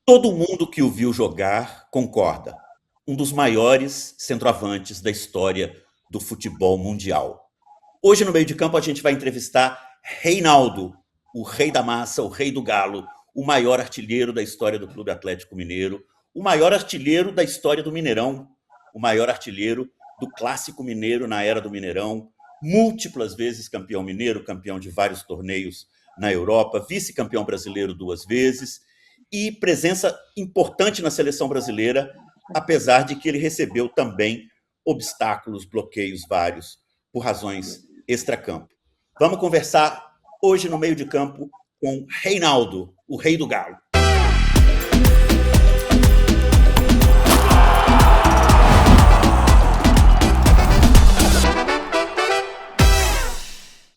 Todo mundo que o viu jogar concorda. Um dos maiores centroavantes da história do futebol mundial. Hoje, no meio de campo, a gente vai entrevistar Reinaldo, o rei da massa, o rei do galo, o maior artilheiro da história do Clube Atlético Mineiro, o maior artilheiro da história do Mineirão, o maior artilheiro do Clássico Mineiro na era do Mineirão, múltiplas vezes campeão mineiro, campeão de vários torneios na Europa, vice-campeão brasileiro 2 vezes e presença importante na seleção brasileira, apesar de que ele recebeu também obstáculos, bloqueios vários por razões extracampo. Vamos conversar hoje no meio de campo com Reinaldo, o rei do galo.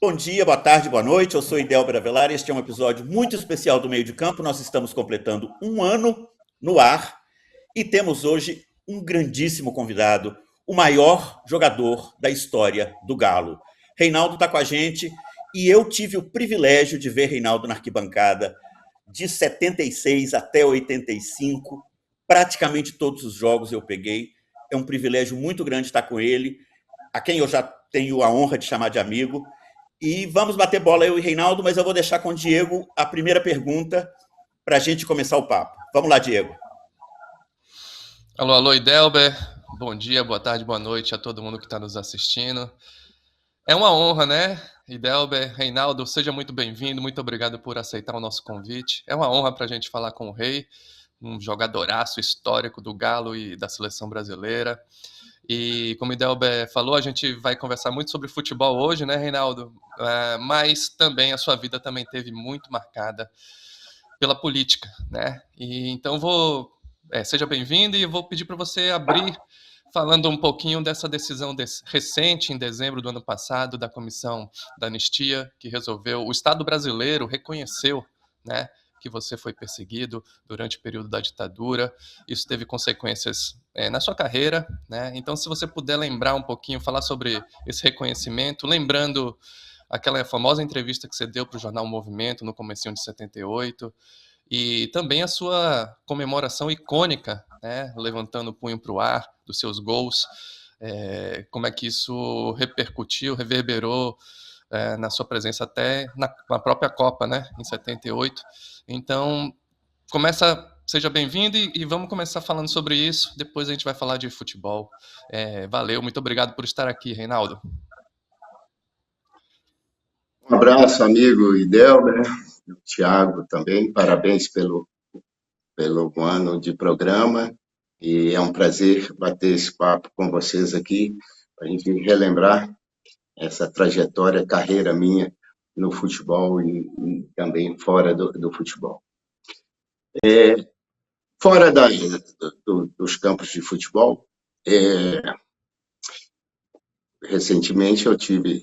Bom dia, boa tarde, boa noite. Eu sou Idelber Avelar e este é um episódio muito especial do Meio de Campo. Nós estamos completando um ano no ar e temos hoje um grandíssimo convidado, o maior jogador da história do Galo. Reinaldo está com a gente e eu tive o privilégio de ver Reinaldo na arquibancada de 76 até 85. Praticamente todos os jogos eu peguei. É um privilégio muito grande estar com ele, a quem eu já tenho a honra de chamar de amigo. E vamos bater bola, eu e Reinaldo, mas eu vou deixar com o Diego a primeira pergunta para a gente começar o papo. Vamos lá, Diego. Alô, alô, Idelber. Bom dia, boa tarde, boa noite a todo mundo que está nos assistindo. É uma honra, né? Idelber, Reinaldo, seja muito bem-vindo, muito obrigado por aceitar o nosso convite. É uma honra para a gente falar com o Rei, um jogadoraço histórico do Galo e da seleção brasileira. E como o Idelber falou, a gente vai conversar muito sobre futebol hoje, né, Reinaldo? Mas também a sua vida também teve muito marcada pela política, né? E então seja bem-vindo e eu vou pedir para você abrir falando um pouquinho dessa decisão recente, em dezembro do ano passado, da Comissão da Anistia, que resolveu, o Estado brasileiro reconheceu, né, que você foi perseguido durante o período da ditadura. Isso teve consequências na sua carreira, né? Então, se você puder lembrar um pouquinho, falar sobre esse reconhecimento, lembrando aquela famosa entrevista que você deu para o jornal Movimento no comecinho de 78, e também a sua comemoração icônica, né? Levantando o punho para o ar dos seus gols, como é que isso repercutiu, reverberou na sua presença até na própria Copa, né? Em 78. Então, seja bem-vindo e vamos começar falando sobre isso. Depois a gente vai falar de futebol. Valeu, muito obrigado por estar aqui, Reinaldo. Um abraço, amigo Idelber, Thiago também, parabéns pelo ano de programa, e é um prazer bater esse papo com vocês aqui, para a gente relembrar essa trajetória, carreira minha no futebol e também fora do futebol. Fora dos campos de futebol, recentemente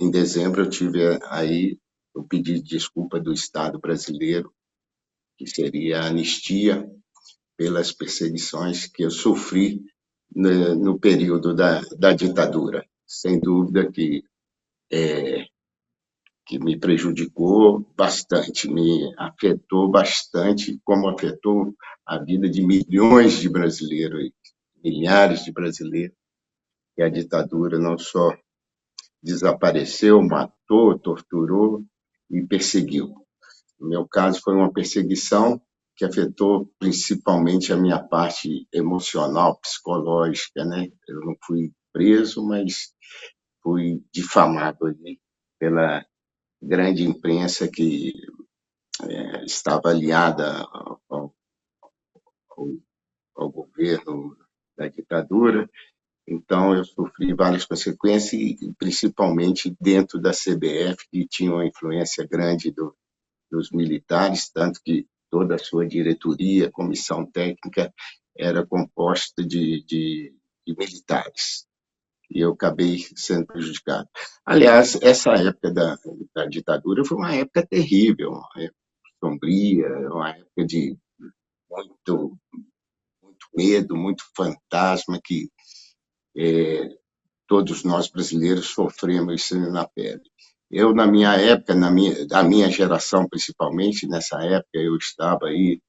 em dezembro, eu tive aí o pedido de desculpa do Estado brasileiro, que seria a anistia pelas perseguições que eu sofri no período da ditadura. Sem dúvida que me prejudicou bastante, me afetou bastante, como afetou a vida de milhões de brasileiros, milhares de brasileiros, que a ditadura não só desapareceu, matou, torturou e perseguiu. No meu caso, foi uma perseguição que afetou principalmente a minha parte emocional, psicológica, né? Eu não fui preso, mas fui difamado ali pela grande imprensa que estava aliada ao governo da ditadura. Então, eu sofri várias consequências, e principalmente dentro da CBF, que tinha uma influência grande dos militares, tanto que toda a sua diretoria, comissão técnica, era composta de militares. E eu acabei sendo prejudicado. Aliás, essa época da ditadura foi uma época terrível, uma época sombria, uma época de muito medo, muito fantasma, que todos nós brasileiros sofremos isso na pele. Eu, na minha época, da minha geração principalmente, nessa época eu estava aí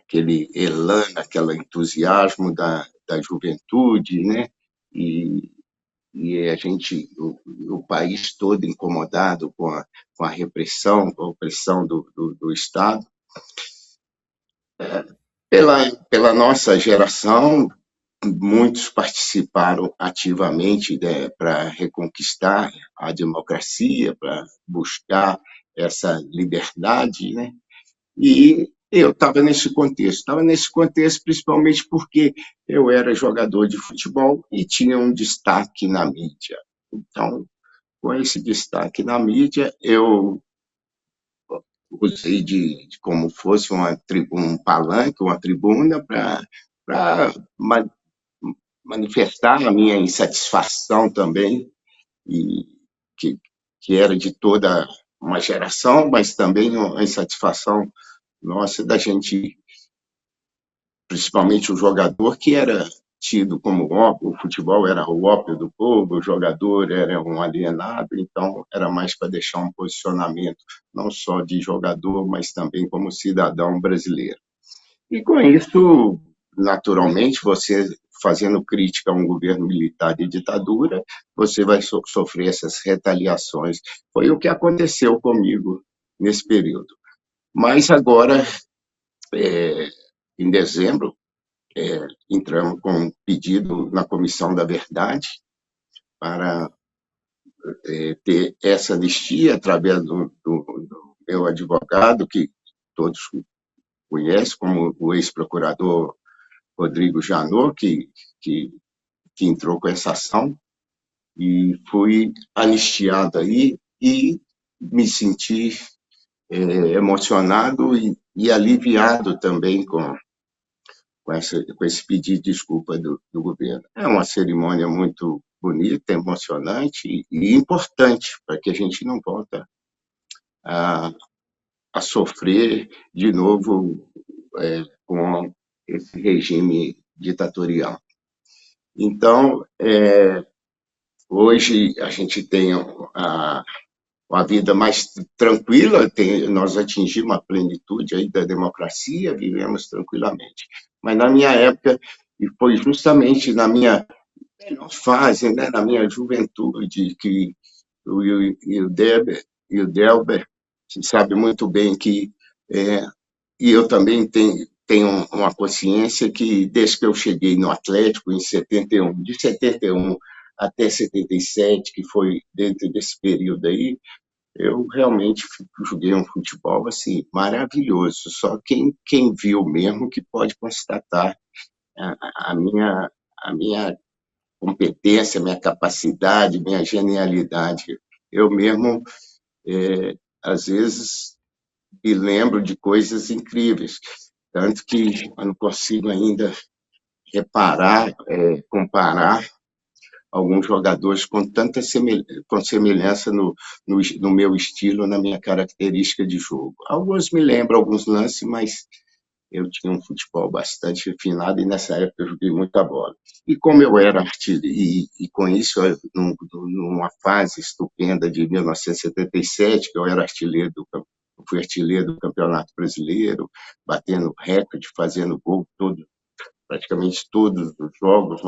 aquele elan, aquele entusiasmo da juventude, né? E, e o país todo incomodado com a repressão, com a opressão do Estado. Pela nossa geração, muitos participaram ativamente, né, para reconquistar a democracia, para buscar essa liberdade, né? E eu estava nesse contexto principalmente porque eu era jogador de futebol e tinha um destaque na mídia. Então, com esse destaque na mídia, eu usei de como fosse um palanque, uma tribuna, para manifestar a minha insatisfação também, e que, que era de toda uma geração, mas também uma insatisfação nossa da gente, principalmente o jogador, que era tido como ópio, o futebol era o ópio do povo, o jogador era um alienado, então era mais para deixar um posicionamento não só de jogador, mas também como cidadão brasileiro. E com isso, naturalmente, você fazendo crítica a um governo militar de ditadura, você vai sofrer essas retaliações. Foi o que aconteceu comigo nesse período. Mas agora, em dezembro, entramos com um pedido na Comissão da Verdade para ter essa anistia através do meu advogado, que todos conhecem, como o ex-procurador Rodrigo Janot, que, que entrou com essa ação, e fui anistiado aí e me senti emocionado e aliviado também com esse pedido de desculpa do governo. É uma cerimônia muito bonita, emocionante e importante para que a gente não volte a, a sofrer de novo com esse regime ditatorial. Então, hoje a gente tem uma vida mais tranquila, nós atingimos a plenitude aí da democracia, vivemos tranquilamente. Mas na minha época, e foi justamente na minha melhor fase, né, na minha juventude, que o Delber se sabe muito bem que, e eu também tenho uma consciência que, desde que eu cheguei no Atlético, em 71, de 71 até 77, que foi dentro desse período aí, eu realmente joguei um futebol assim maravilhoso. Só quem viu mesmo que pode constatar a minha competência, minha capacidade, minha genialidade. Eu mesmo, às vezes, me lembro de coisas incríveis, tanto que eu não consigo ainda reparar, comparar alguns jogadores com tanta semelhança no meu estilo, na minha característica de jogo. Alguns me lembram alguns lances, mas eu tinha um futebol bastante refinado e nessa época eu joguei muita bola. E como eu era artilheiro, e com isso, numa fase estupenda de 1977, que eu era fui artilheiro do Campeonato Brasileiro, batendo recorde, fazendo gol praticamente todos os jogos,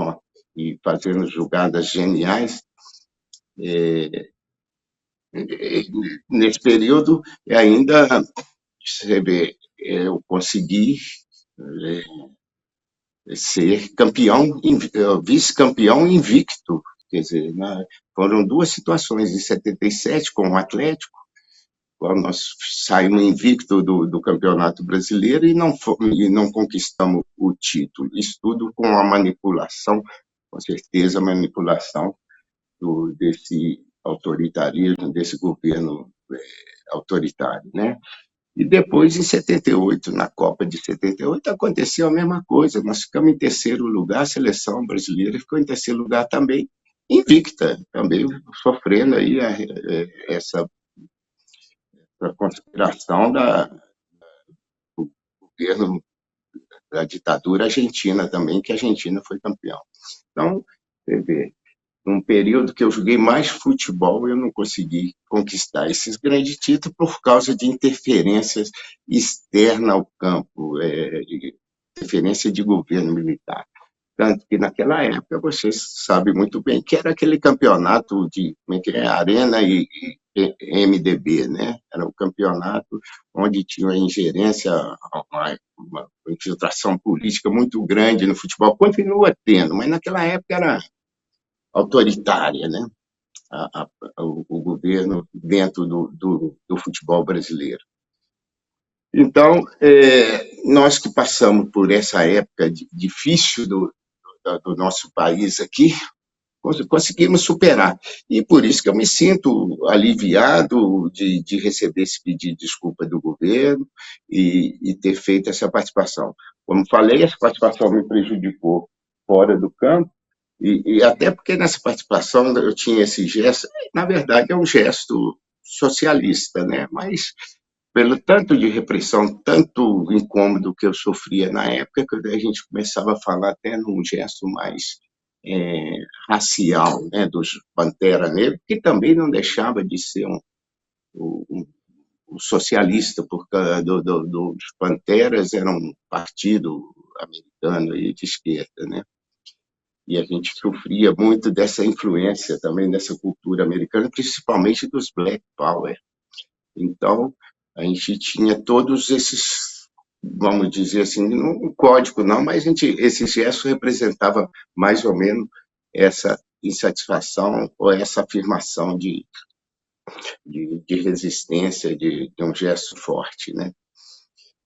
e fazendo jogadas geniais. Nesse período, ainda, você vê, eu consegui ser vice-campeão invicto. Quer dizer, foram duas situações, em 77, com o Atlético, quando nós saímos invicto do Campeonato Brasileiro e não conquistamos o título. Isso tudo com a manipulação, com certeza, a manipulação desse autoritarismo, desse governo autoritário, né? E depois, em 78, na Copa de 78, aconteceu a mesma coisa. Nós ficamos em terceiro lugar, a seleção brasileira ficou em terceiro lugar também, invicta, também sofrendo aí essa conspiração do governo da ditadura argentina também, que a Argentina foi campeão. Então, você vê, num período que eu joguei mais futebol, eu não consegui conquistar esses grandes títulos por causa de interferências externas ao campo, interferência de governo militar. Tanto que naquela época você sabe muito bem que era aquele campeonato de como é que é, Arena e MDB, né? Era um campeonato onde tinha uma ingerência, uma infiltração política muito grande no futebol. Continua tendo, mas naquela época era autoritária, né? O governo dentro do futebol brasileiro. Então, nós que passamos por essa época difícil do nosso país aqui, conseguimos superar. E por isso que eu me sinto aliviado de receber esse pedido de desculpa do governo e ter feito essa participação. Como falei, essa participação me prejudicou fora do campo, e até porque nessa participação eu tinha esse gesto, na verdade é um gesto socialista, né? Mas pelo tanto de repressão, tanto incômodo que eu sofria na época, que a gente começava a falar até num gesto mais racial, né, dos Pantera Negra, que também não deixava de ser um socialista, porque dos Panteras era um partido americano e de esquerda, né? E a gente sofria muito dessa influência também dessa cultura americana, principalmente dos Black Power. Então, a gente tinha todos esses, vamos dizer assim, não um código não, mas esse gesto representava mais ou menos essa insatisfação ou essa afirmação de resistência, de um gesto forte, né?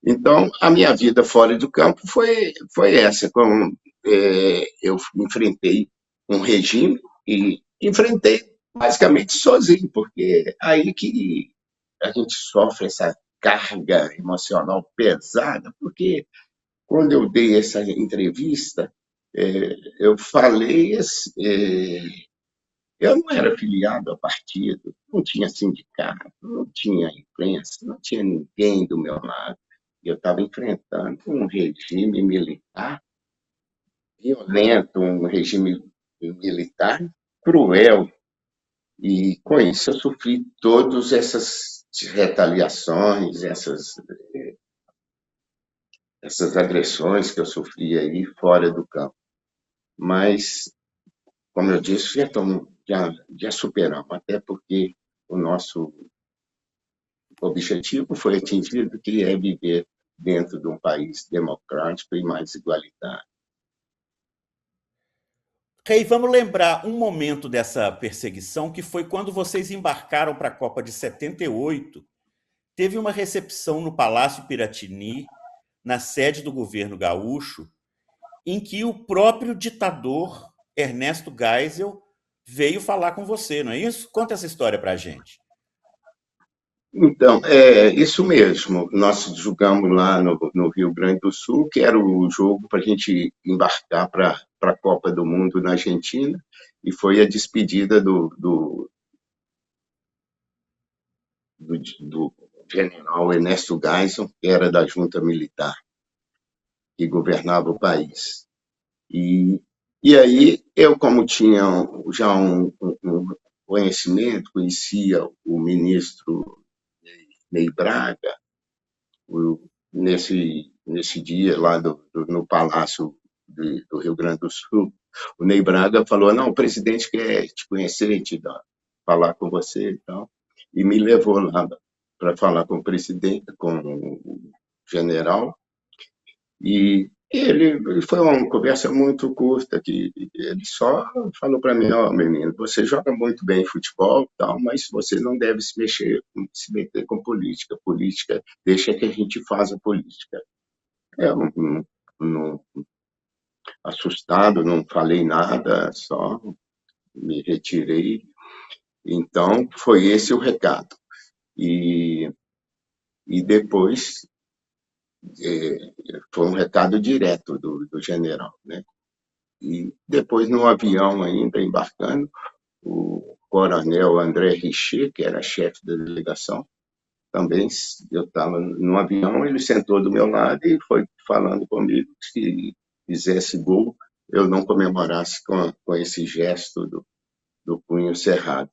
Então, a minha vida fora do campo foi essa. Eu enfrentei um regime e enfrentei basicamente sozinho, porque aí que a gente sofre essa carga emocional pesada, porque quando eu dei essa entrevista, eu falei, eu não era filiado a partido, não tinha sindicato, não tinha imprensa, não tinha ninguém do meu lado. Eu estava enfrentando um regime militar violento, um regime militar cruel. E com isso eu sofri todas essas retaliações, essas agressões que eu sofri aí fora do campo. Mas, como eu disse, já superamos, até porque o nosso objetivo foi atingido, que é viver dentro de um país democrático e mais igualitário. Rei, vamos lembrar um momento dessa perseguição, que foi quando vocês embarcaram para a Copa de 78. Teve uma recepção no Palácio Piratini, na sede do governo gaúcho, em que o próprio ditador Ernesto Geisel veio falar com você, não é isso? Conta essa história para a gente. Então, é isso mesmo. Nós jogamos lá no Rio Grande do Sul, que era o jogo para a gente embarcar para a Copa do Mundo na Argentina, e foi a despedida do general Ernesto Geisel, que era da junta militar, que governava o país. E aí, eu, como tinha já um conhecimento, conhecia o ministro Ney Braga, nesse dia lá no Palácio do Rio Grande do Sul, o Ney Braga falou: não, o presidente quer te conhecer, falar com você e tal, e me levou lá para falar com o presidente, com o general, e ele foi uma conversa muito curta, que ele só falou para mim: ó, menino, você joga muito bem futebol, tal, mas você não deve se meter com política. Política, deixa que a gente faça política. Eu, assustado, não falei nada, só me retirei. Então, foi esse o recado. E depois foi um recado direto do general, né? E depois, no avião ainda, embarcando, o coronel André Richer, que era chefe da delegação, também, eu estava no avião, ele sentou do meu lado e foi falando comigo que se fizesse gol, eu não comemorasse com esse gesto do punho cerrado.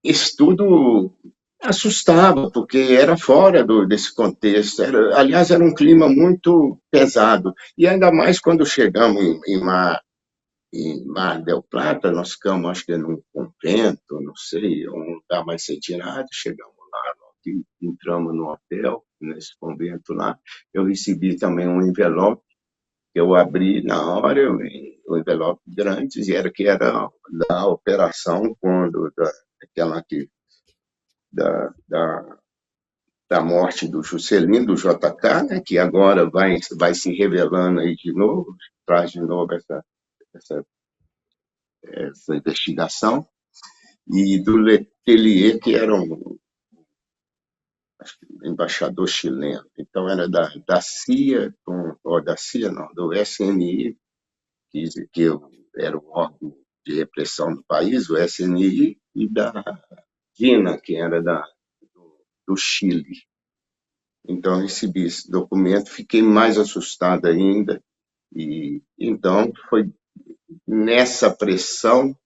Isso tudo assustava, porque era fora desse contexto. Aliás, era um clima muito pesado. E ainda mais quando chegamos em Mar del Plata, nós ficamos, acho que num convento, não sei, um lugar mais retirado. Chegamos lá, entramos no hotel, nesse convento lá. Eu recebi também um envelope que eu abri na hora, o envelope grande, e era que era da operação, aquela que da morte do Juscelino, do JK, né, que agora vai se revelando aí de novo, traz de novo essa investigação, e do Letelier, que era acho que embaixador chileno. Então, era da CIA, ou da CIA, não, do SNI, que era o órgão de repressão do país, o SNI, e da DINA, que era do Chile. Então, recebi esse documento, fiquei mais assustado ainda, e então foi nessa pressão,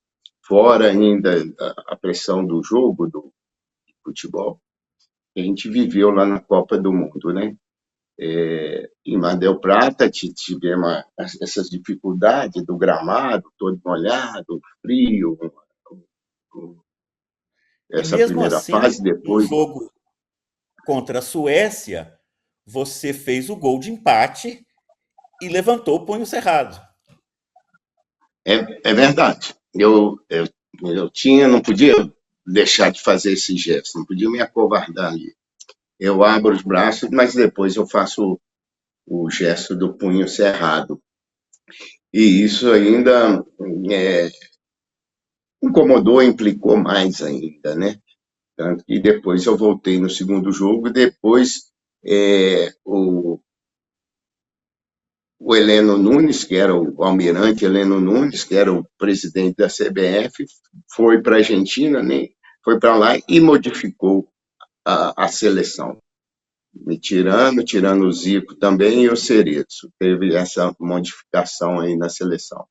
fora ainda a pressão do jogo, do futebol, que a gente viveu lá na Copa do Mundo, né? Em Mar del Plata tivemos essas dificuldades do gramado, todo molhado, frio, E essa mesmo primeira assim, fase, no depois jogo contra a Suécia, você fez o gol de empate e levantou o punho cerrado. é verdade. Eu não podia deixar de fazer esse gesto, não podia me acovardar ali. Eu abro os braços, mas depois eu faço o gesto do punho cerrado. E isso ainda incomodou, implicou mais ainda, né? Tanto que depois eu voltei no segundo jogo, depois o Heleno Nunes, que era o almirante Heleno Nunes, que era o presidente da CBF, foi para a Argentina, né? Foi para lá e modificou a seleção, me tirando o Zico também e o Cerezo. Teve essa modificação aí na seleção.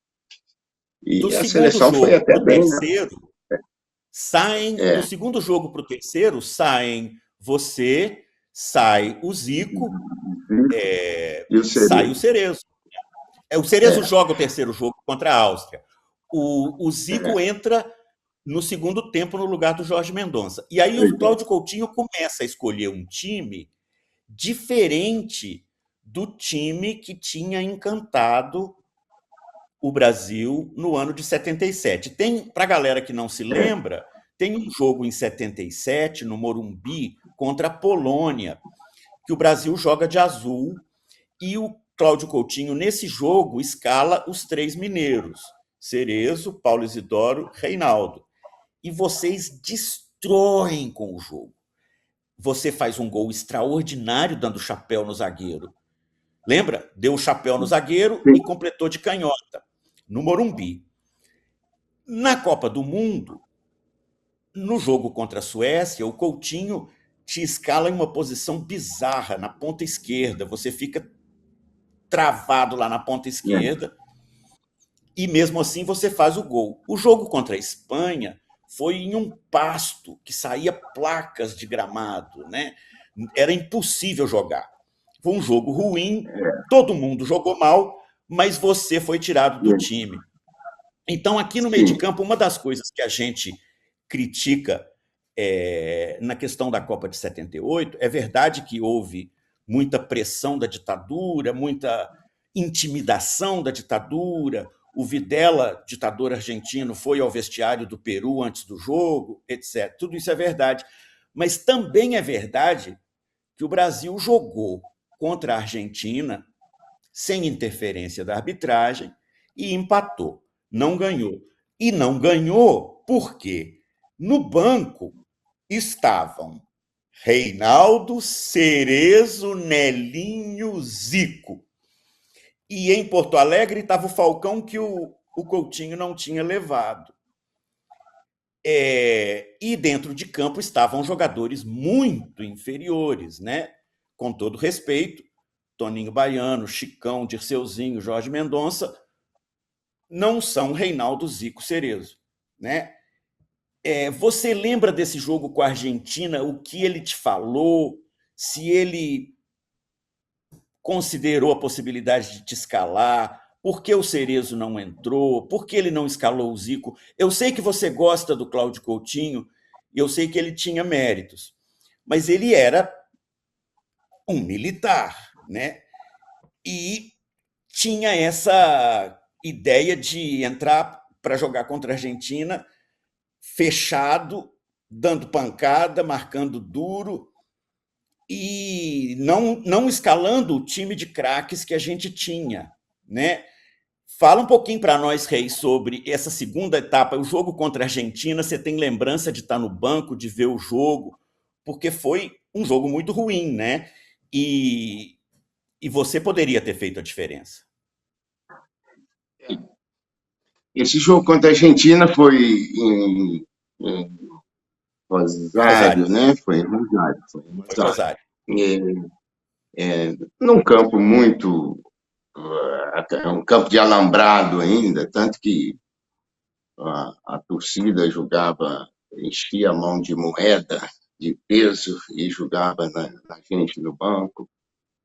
Do E a segundo seleção foi jogo até para o bem, né? terceiro, do segundo jogo para o terceiro, saem você, sai o Zico, Zico e o sai o Cerezo. Cerezo. O Cerezo É, joga o terceiro jogo contra a Áustria. O Zico é, entra no segundo tempo no lugar do Jorge Mendonça. E aí o Cláudio Coutinho começa a escolher um time diferente do time que tinha encantado o Brasil no ano de 77. Tem, para a galera que não se lembra, tem um jogo em 77, no Morumbi, contra a Polônia, que o Brasil joga de azul e o Cláudio Coutinho, nesse jogo, escala os três mineiros, Cerezo, Paulo Isidoro, Reinaldo. E vocês destroem com o jogo. Você faz um gol extraordinário dando chapéu no zagueiro. Lembra? Deu o chapéu no zagueiro e completou de canhota, no Morumbi. Na Copa do Mundo, no jogo contra a Suécia, o Coutinho te escala em uma posição bizarra, na ponta esquerda. Você fica travado lá na ponta esquerda e mesmo assim você faz o gol. O jogo contra a Espanha foi em um pasto que saía placas de gramado, né? Era impossível jogar. Foi um jogo ruim, todo mundo jogou mal, mas você foi tirado do time. Então, aqui no meio de sim, campo, uma das coisas que a gente critica na questão da Copa de 78, é verdade que houve muita pressão da ditadura, muita intimidação da ditadura. O Videla, ditador argentino, foi ao vestiário do Peru antes do jogo, etc. Tudo isso é verdade. Mas também é verdade que o Brasil jogou contra a Argentina sem interferência da arbitragem e empatou. Não ganhou. E não ganhou porque no banco estavam Reinaldo, Cerezo, Nelinho, Zico. E em Porto Alegre estava o Falcão que o Coutinho não tinha levado. E dentro de campo estavam jogadores muito inferiores, né? Com todo respeito, Toninho Baiano, Chicão, Dirceuzinho, Jorge Mendonça, não são Reinaldo Zico Cerezo, né? Você lembra desse jogo com a Argentina? O que ele te falou? Se ele considerou a possibilidade de te escalar? Por que o Cerezo não entrou? Por que ele não escalou o Zico? Eu sei que você gosta do Cláudio Coutinho e eu sei que ele tinha méritos, mas ele era um militar, né? E tinha essa ideia de entrar para jogar contra a Argentina fechado, dando pancada, marcando duro e não escalando o time de craques que a gente tinha, né? Fala um pouquinho para nós, Rei, sobre essa segunda etapa, o jogo contra a Argentina. Você tem lembrança de estar no banco, de ver o jogo, porque foi um jogo muito ruim, né? E, e você poderia ter feito a diferença. Esse jogo contra a Argentina foi em Rosário, Rosário. né? Foi em Rosário. Foi em Foi Rosário. Rosário. Num campo muito. É um campo de alambrado ainda, tanto que a torcida jogava, enchia a mão de moeda, de peso, e jogava na gente no banco.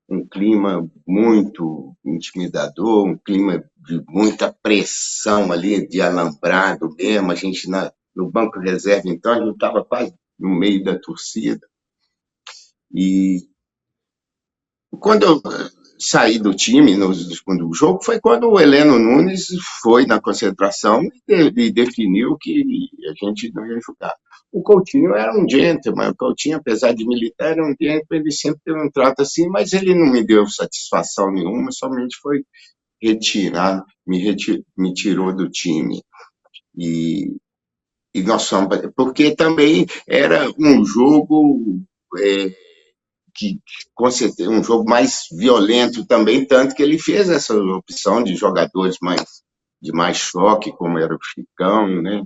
Um clima muito intimidador, um clima de muita pressão ali, de alambrado mesmo. A gente no banco de reserva, então, a gente estava quase no meio da torcida. E quando eu saí do time no segundo jogo foi quando o Heleno Nunes foi na concentração e definiu que a gente não ia jogar. O Coutinho era um gentleman, o Coutinho, apesar de militar, era um gentleman, ele sempre teve um trato assim, mas ele não me deu satisfação nenhuma, somente foi retirado, me tirou do time. E nós fomos, porque também era um jogo que com certeza um jogo mais violento também, tanto que ele fez essa opção de jogadores de mais choque, como era o Chicão, né?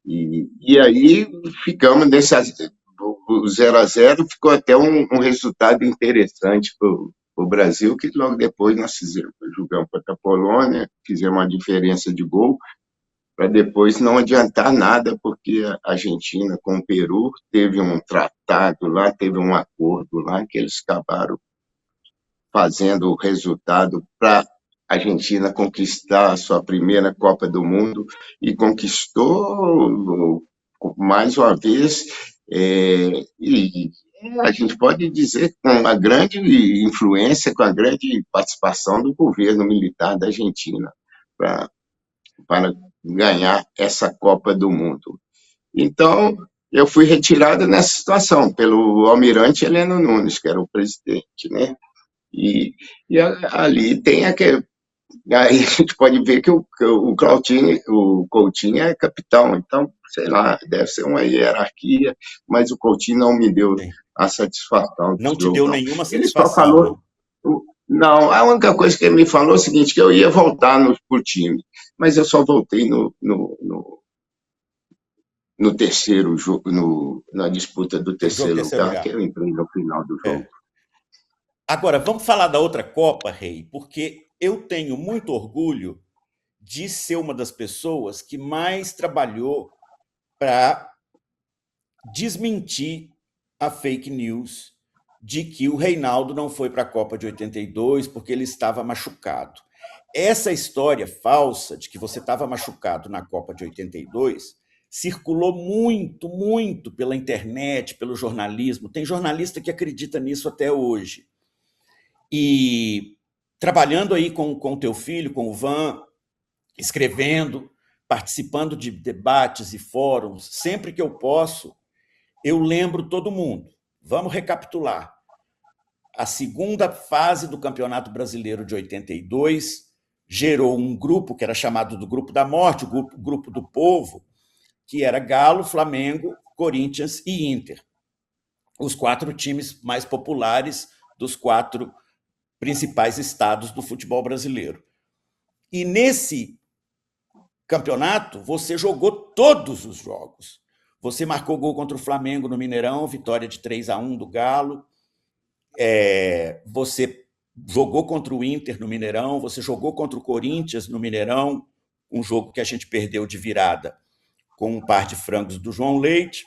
E aí ficamos nesse o 0-0 ficou até um resultado interessante para o Brasil, que logo depois nós jogamos contra a Polônia, fizemos uma diferença de gol, para depois não adiantar nada, porque a Argentina com o Peru teve um tratado lá, teve um acordo lá, que eles acabaram fazendo o resultado para a Argentina conquistar a sua primeira Copa do Mundo, e conquistou mais uma vez, e a gente pode dizer com uma grande influência, com a grande participação do governo militar da Argentina para ganhar essa Copa do Mundo. Então, eu fui retirado nessa situação pelo almirante Heleno Nunes, que era o presidente, né? E ali tem aquele. Aí a gente pode ver que o Coutinho é capitão, então, sei lá, deve ser uma hierarquia, mas o Coutinho não me deu Sim. a satisfação do Não te jogo, deu não. nenhuma Ele só satisfação, falou. não? Não, a única coisa que ele me falou é o seguinte, que eu ia voltar pro time, mas eu só voltei no terceiro jogo, na disputa do No jogo terceiro terceiro lugar, que lugar. eu entrei no final do jogo. Agora, vamos falar da outra Copa, Rei, porque eu tenho muito orgulho de ser uma das pessoas que mais trabalhou para desmentir a fake news de que o Reinaldo não foi para a Copa de 82 porque ele estava machucado. Essa história falsa de que você estava machucado na Copa de 82 circulou muito, muito pela internet, pelo jornalismo. Tem jornalista que acredita nisso até hoje. E trabalhando aí com o teu filho, com o Van, escrevendo, participando de debates e fóruns, sempre que eu posso, eu lembro todo mundo. Vamos recapitular. A segunda fase do Campeonato Brasileiro de 82 gerou um grupo que era chamado do Grupo da Morte, o Grupo do Povo, que era Galo, Flamengo, Corinthians e Inter. Os 4 times mais populares dos 4 principais estados do futebol brasileiro. E nesse campeonato, você jogou todos os jogos. Você marcou gol contra o Flamengo no Mineirão, vitória de 3-1 do Galo. Você jogou contra o Inter no Mineirão, você jogou contra o Corinthians no Mineirão, um jogo que a gente perdeu de virada com um par de frangos do João Leite.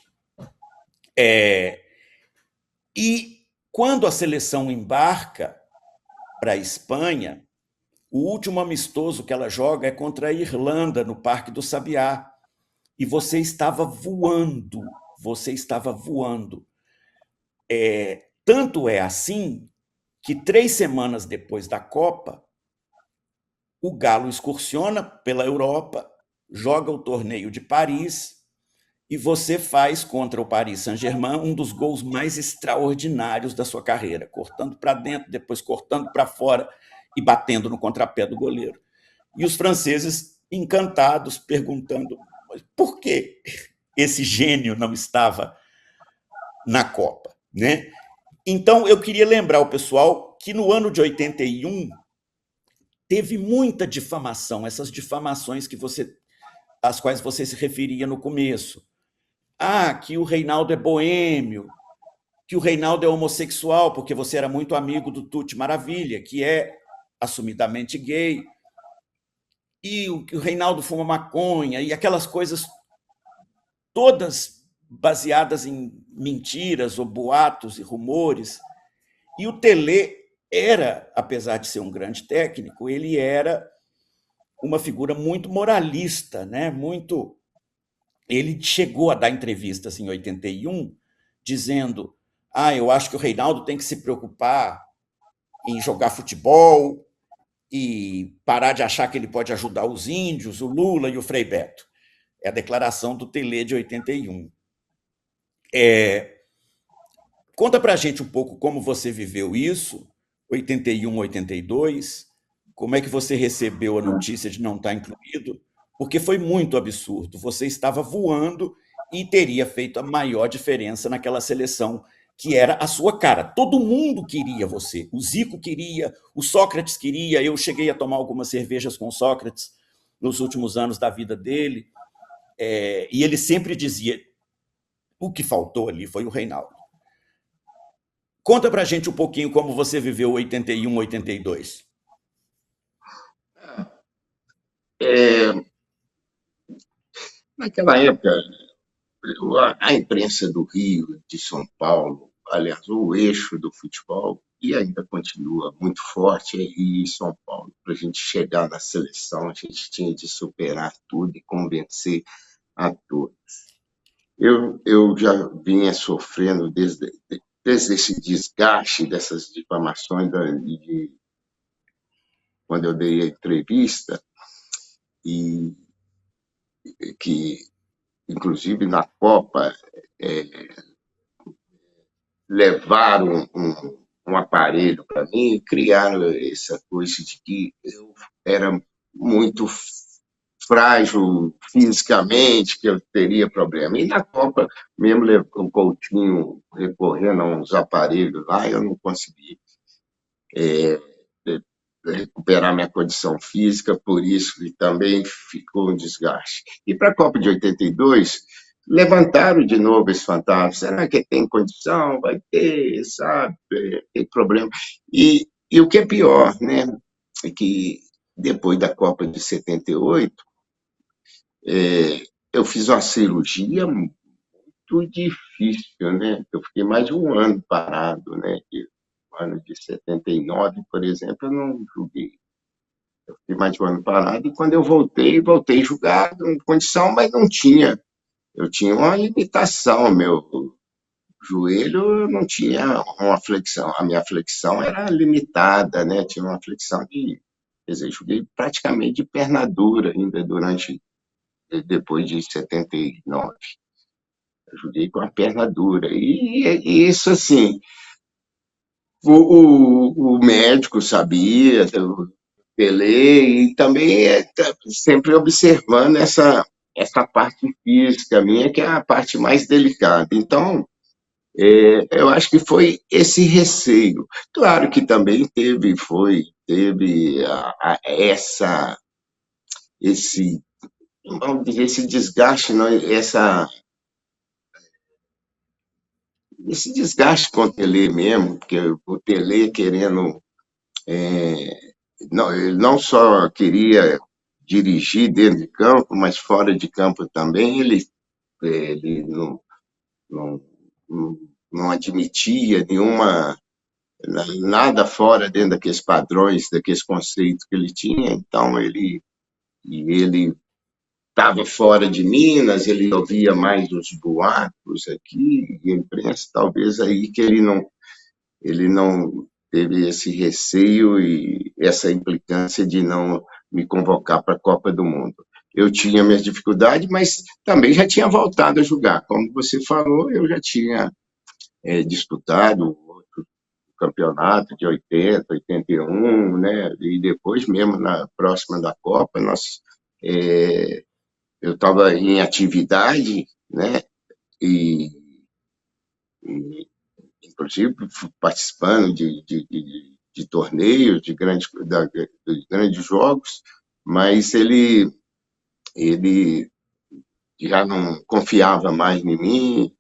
E quando a seleção embarca para a Espanha, o último amistoso que ela joga é contra a Irlanda, no Parque do Sabiá. E você estava voando. Tanto é assim que 3 semanas depois da Copa, o Galo excursiona pela Europa, joga o torneio de Paris e você faz contra o Paris Saint-Germain um dos gols mais extraordinários da sua carreira, cortando para dentro, depois cortando para fora e batendo no contrapé do goleiro. E os franceses, encantados, perguntando por que esse gênio não estava na Copa, né? Então, eu queria lembrar o pessoal que no ano de 81 teve muita difamação, essas difamações às quais você se referia no começo. Que o Reinaldo é boêmio, que o Reinaldo é homossexual, porque você era muito amigo do Tutti Maravilha, que é assumidamente gay, e que o Reinaldo fuma maconha, e aquelas coisas todas baseadas em mentiras ou boatos e rumores. E o Telê era, apesar de ser um grande técnico, ele era uma figura muito moralista, né? Ele chegou a dar entrevistas em 81 dizendo: eu acho que o Reinaldo tem que se preocupar em jogar futebol e parar de achar que ele pode ajudar os índios, o Lula e o Frei Beto. É a declaração do Telê de 81. Conta pra gente um pouco como você viveu isso, 81, 82, como é que você recebeu a notícia de não estar incluído, porque foi muito absurdo. Você estava voando e teria feito a maior diferença naquela seleção, que era a sua cara. Todo mundo queria você. O Zico queria, o Sócrates queria, eu cheguei a tomar algumas cervejas com o Sócrates nos últimos anos da vida dele, e ele sempre dizia: o que faltou ali foi o Reinaldo. Conta pra gente um pouquinho como você viveu 81, 82. Naquela época, a imprensa do Rio, de São Paulo, aliás, o eixo do futebol, e ainda continua muito forte, é Rio e São Paulo. Para a gente chegar na seleção, a gente tinha de superar tudo e convencer a todos. Eu já vinha sofrendo desde esse desgaste dessas difamações quando eu dei a entrevista, e que, inclusive, na Copa, levaram um aparelho para mim e criaram essa coisa de que eu era muito frágil fisicamente, que eu teria problema. E na Copa, mesmo o Coutinho recorrendo a uns aparelhos lá, eu não consegui recuperar minha condição física, por isso e também ficou um desgaste. E para a Copa de 82, levantaram de novo esse fantasma. Será que tem condição? Vai ter, sabe? Tem problema. E o que é pior, né? É que depois da Copa de 78, eu fiz uma cirurgia muito difícil, né? Eu fiquei mais de um ano parado, né? No ano de 79, por exemplo, eu não joguei. Eu fiquei mais de um ano parado e quando eu voltei jogado em condição, mas não tinha. Eu tinha uma limitação, meu joelho não tinha uma flexão, a minha flexão era limitada, né? Tinha uma flexão quer dizer, joguei praticamente de perna dura ainda depois de 79. Eu joguei com a perna dura. E isso, assim, o médico sabia, o Pelé, e também sempre observando essa parte física minha, que é a parte mais delicada. Então, eu acho que foi esse receio. Claro que também teve vamos dizer, esse desgaste, não, esse desgaste com o Pelé mesmo, porque o Pelé querendo Ele não só queria dirigir dentro de campo, mas fora de campo também. Ele não, não, não admitia nada fora dentro daqueles padrões, daqueles conceitos que ele tinha. Então, ele estava fora de Minas, ele ouvia mais os boatos aqui, e a imprensa, talvez aí que ele não teve esse receio e essa implicância de não me convocar para a Copa do Mundo. Eu tinha minhas dificuldades, mas também já tinha voltado a jogar. Como você falou, eu já tinha disputado outro campeonato de 80, 81, né? E depois mesmo, na próxima da Copa, eu estava em atividade, né? E, e inclusive participando de torneios, de grandes jogos, mas ele já não confiava mais em mim,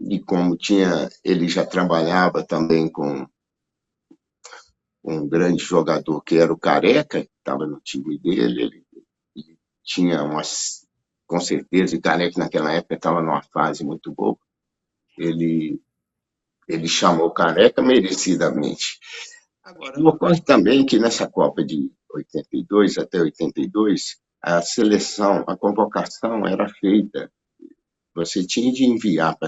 e como ele já trabalhava também com um grande jogador que era o Careca, que estava no time dele, ele tinha com certeza, e Careca naquela época estava numa fase muito boa, ele chamou o Careca merecidamente. Agora, ocorre também que nessa Copa de 82 até 82, a seleção, a convocação era feita, você tinha de enviar para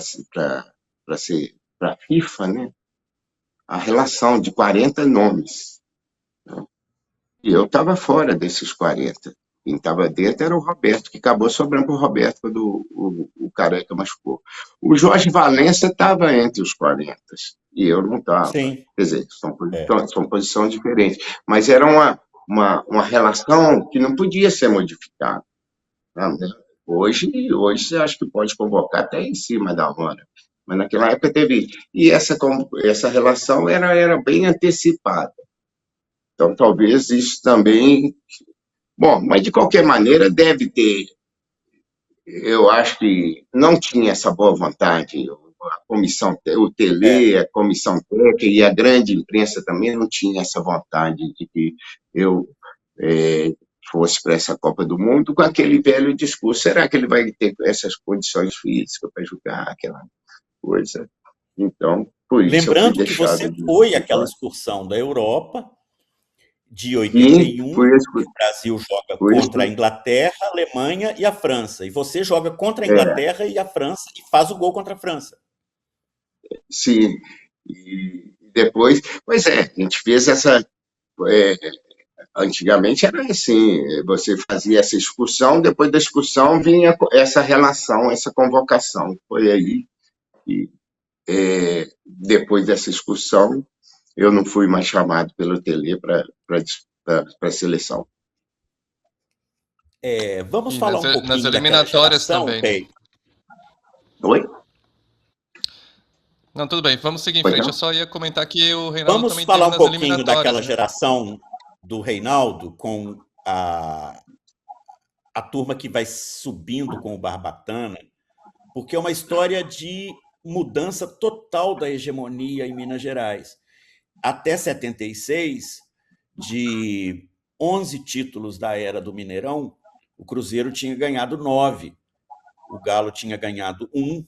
a FIFA, né, a relação de 40 nomes. Né? E eu estava fora desses 40. Quem estava dentro era o Roberto, que acabou sobrando para o Roberto quando o Careca machucou. O Jorge Valença estava entre os 40, e eu não estava. Sim. Quer dizer, são posições diferentes. Mas era uma relação que não podia ser modificada. Né? Hoje você acha que pode convocar até em cima da hora. Mas naquela época teve. E essa relação era bem antecipada. Então, talvez isso também. Bom, mas de qualquer maneira deve ter. Eu acho que não tinha essa boa vontade. A comissão, o Tele, a comissão técnica e a grande imprensa também não tinha essa vontade de que eu fosse para essa Copa do Mundo com aquele velho discurso. Será que ele vai ter essas condições físicas para jogar aquela coisa? Então, por isso eu fui Lembrando que deixado você foi àquela excursão da Europa de 81, que o Brasil joga contra a Inglaterra, a Alemanha e a França. E você joga contra a Inglaterra e a França e faz o gol contra a França. Sim. E depois, pois a gente fez essa. Antigamente era assim: você fazia essa excursão, depois da excursão vinha essa relação, essa convocação. Foi aí que, depois dessa excursão, eu não fui mais chamado pelo Tele para a seleção. Vamos falar um pouquinho nas eliminatórias geração, também. Pei? Oi? Não, tudo bem, vamos seguir em frente. Eu só ia comentar que o Reinaldo Vamos também falar teve um nas pouquinho daquela né? geração do Reinaldo com a turma que vai subindo com o Barbatana, porque é uma história de mudança total da hegemonia em Minas Gerais. Até 76, de 11 títulos da era do Mineirão, o Cruzeiro tinha ganhado 9, o Galo tinha ganhado 1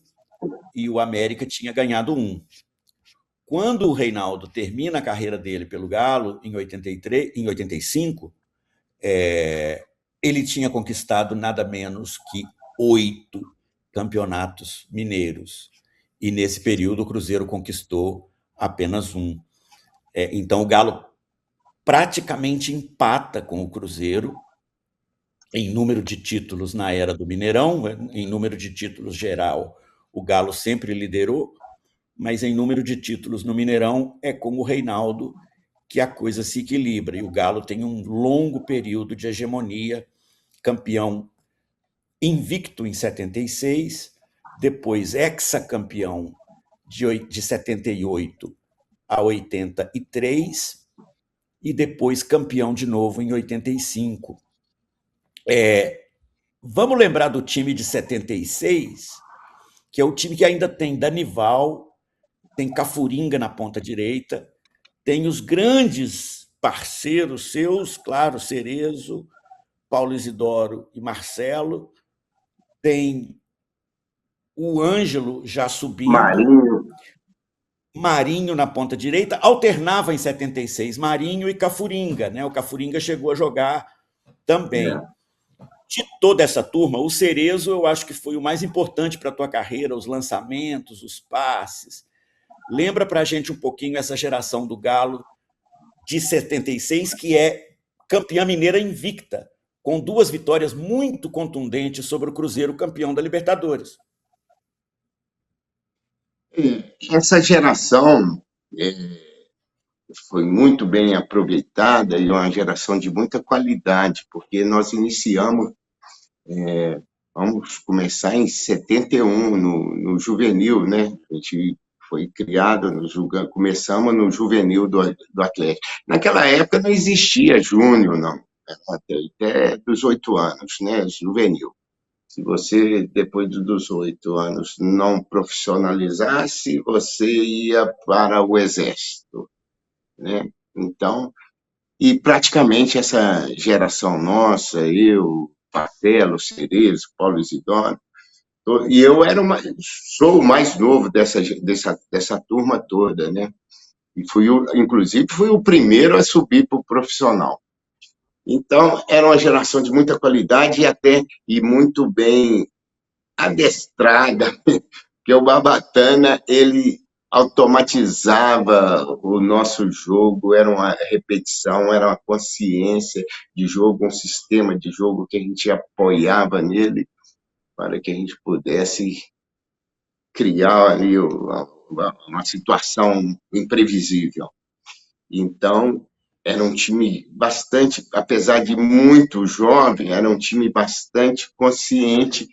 e o América tinha ganhado 1. Quando o Reinaldo termina a carreira dele pelo Galo, em 85, ele tinha conquistado nada menos que 8 campeonatos mineiros. E nesse período o Cruzeiro conquistou apenas 1. Então o Galo praticamente empata com o Cruzeiro em número de títulos na era do Mineirão, em número de títulos geral. O Galo sempre liderou, mas em número de títulos no Mineirão é com o Reinaldo que a coisa se equilibra. E o Galo tem um longo período de hegemonia, campeão invicto em 76, depois hexacampeão de 78 a 83, e depois campeão de novo em 85. Vamos lembrar do time de 76, que é o time que ainda tem Danival, tem Cafuringa na ponta direita, tem os grandes parceiros seus, claro, Cerezo, Paulo Isidoro e Marcelo, tem o Ângelo já subindo, Marinho na ponta direita, alternava em 76 Marinho e Cafuringa, né? O Cafuringa chegou a jogar também. De toda essa turma, o Cerezo eu acho que foi o mais importante para a tua carreira, os lançamentos, os passes. Lembra para a gente um pouquinho essa geração do Galo de 76, que é campeã mineira invicta, com 2 vitórias muito contundentes sobre o Cruzeiro, campeão da Libertadores. Essa geração foi muito bem aproveitada e uma geração de muita qualidade, porque nós iniciamos, vamos começar em 71, no juvenil, né? A gente foi criado, começamos no juvenil do Atlético. Naquela época não existia júnior, não, até dos 8 anos, né? Juvenil. Se você, depois dos 8 anos, não profissionalizasse, você ia para o Exército, né? Então, e praticamente essa geração nossa, eu, Marcelo, Cerezo, Paulo Isidoro, e eu sou o mais novo dessa turma toda, né? E inclusive, fui o primeiro a subir para o profissional. Então, era uma geração de muita qualidade e muito bem adestrada, porque o Barbatana, ele automatizava o nosso jogo, era uma repetição, era uma consciência de jogo, um sistema de jogo que a gente apoiava nele para que a gente pudesse criar ali uma situação imprevisível. Então, era um time bastante, apesar de muito jovem, era um time bastante consciente,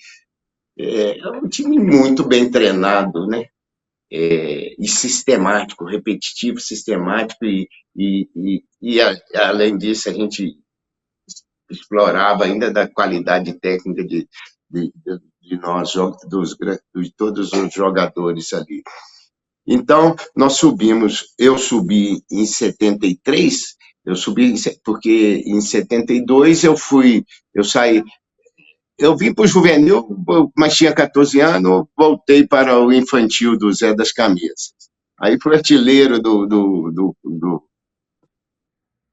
era um time muito bem treinado, né? E sistemático, repetitivo, sistemático, além disso, a gente explorava ainda da qualidade técnica de nós, de todos os jogadores ali. Então, eu subi em 73, porque em 72 eu saí, eu vim para o juvenil, mas tinha 14 anos, voltei para o infantil do Zé das Camisas. Aí fui artilheiro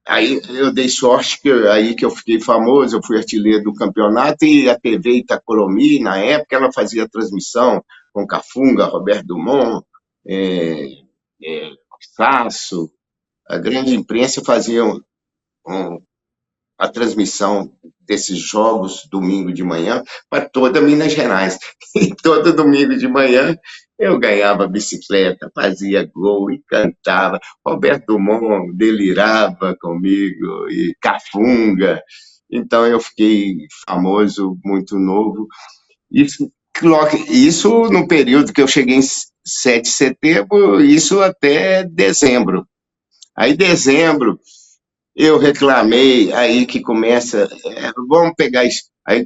Aí eu dei sorte que eu fiquei famoso, eu fui artilheiro do campeonato e a TV Itacolomi, na época, ela fazia transmissão com Cafunga, Roberto Dumont, Sasso, a grande imprensa fazia a transmissão desses jogos domingo de manhã para toda Minas Gerais. E todo domingo de manhã eu ganhava bicicleta, fazia gol e cantava. Roberto Dumont delirava comigo, e Cafunga. Então eu fiquei famoso, muito novo. Isso no período que eu cheguei em 7 de setembro, isso até dezembro. Aí, dezembro, eu reclamei, aí que começa, vamos pegar isso, aí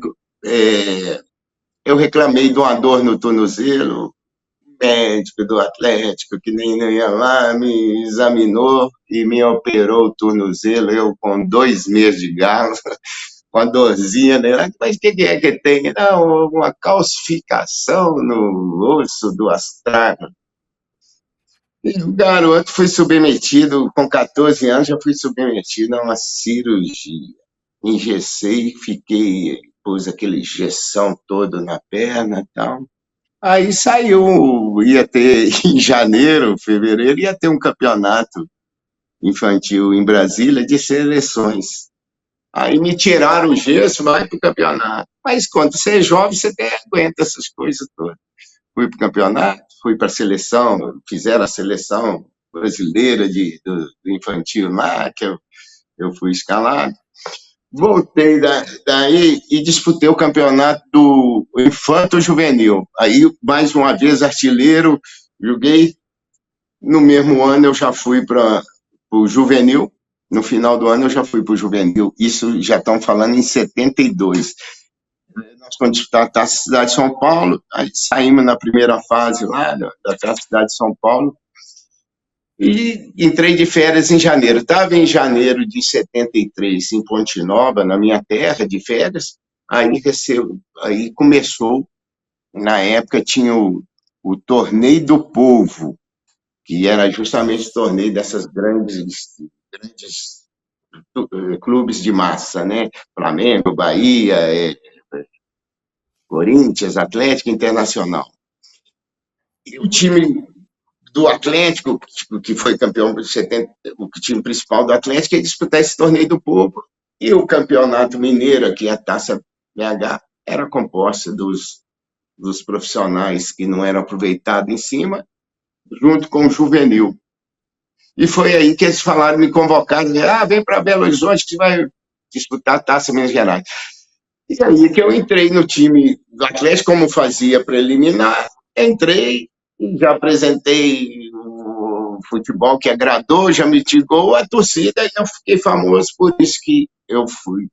eu reclamei de uma dor no tornozelo, médico do Atlético, que nem ia lá, me examinou e me operou o tornozelo, eu com 2 meses de galo, com a dorzinha, né? Mas o que é que tem? Não, uma calcificação no osso do astrago. E o garoto foi submetido, com 14 anos, já fui submetido a uma cirurgia. Engessei, pus aquele injeção todo na perna e tal. Aí saiu, ia ter em janeiro, fevereiro, ia ter um campeonato infantil em Brasília de seleções. Aí me tiraram o gesso, vai para o campeonato. Mas quando você é jovem, você até aguenta essas coisas todas. Fui para o campeonato, fui para a seleção, fizeram a seleção brasileira do infantil lá, que eu fui escalado. Voltei daí e disputei o campeonato do infanto juvenil. Aí, mais uma vez, artilheiro, joguei. No mesmo ano, eu já fui para o juvenil. No final do ano, eu já fui para o juvenil. Isso já estão falando em 72. Nós fomos disputar a Taça Cidade de São Paulo, aí saímos na primeira fase lá da Taça Cidade de São Paulo, E entrei de férias em janeiro. Estava em janeiro de 73 em Ponte Nova, na minha terra, de férias. Aí começou, na época tinha o Torneio do Povo, que era justamente o torneio dessas grandes clubes de massa, né? Flamengo, Bahia, Corinthians, Atlético Internacional. E o time do Atlético, que foi campeão de 70, o time principal do Atlético, ia disputar esse torneio do povo. E o campeonato mineiro, que é a Taça BH, era composta dos profissionais que não eram aproveitados em cima, junto com o juvenil. E foi aí que eles falaram, me convocaram, vem para Belo Horizonte que vai disputar a Taça Minas Gerais. E aí que eu entrei no time do Atlético, como fazia preliminar, entrei e já apresentei o futebol que agradou, já mitigou a torcida e eu fiquei famoso, por isso que eu fui.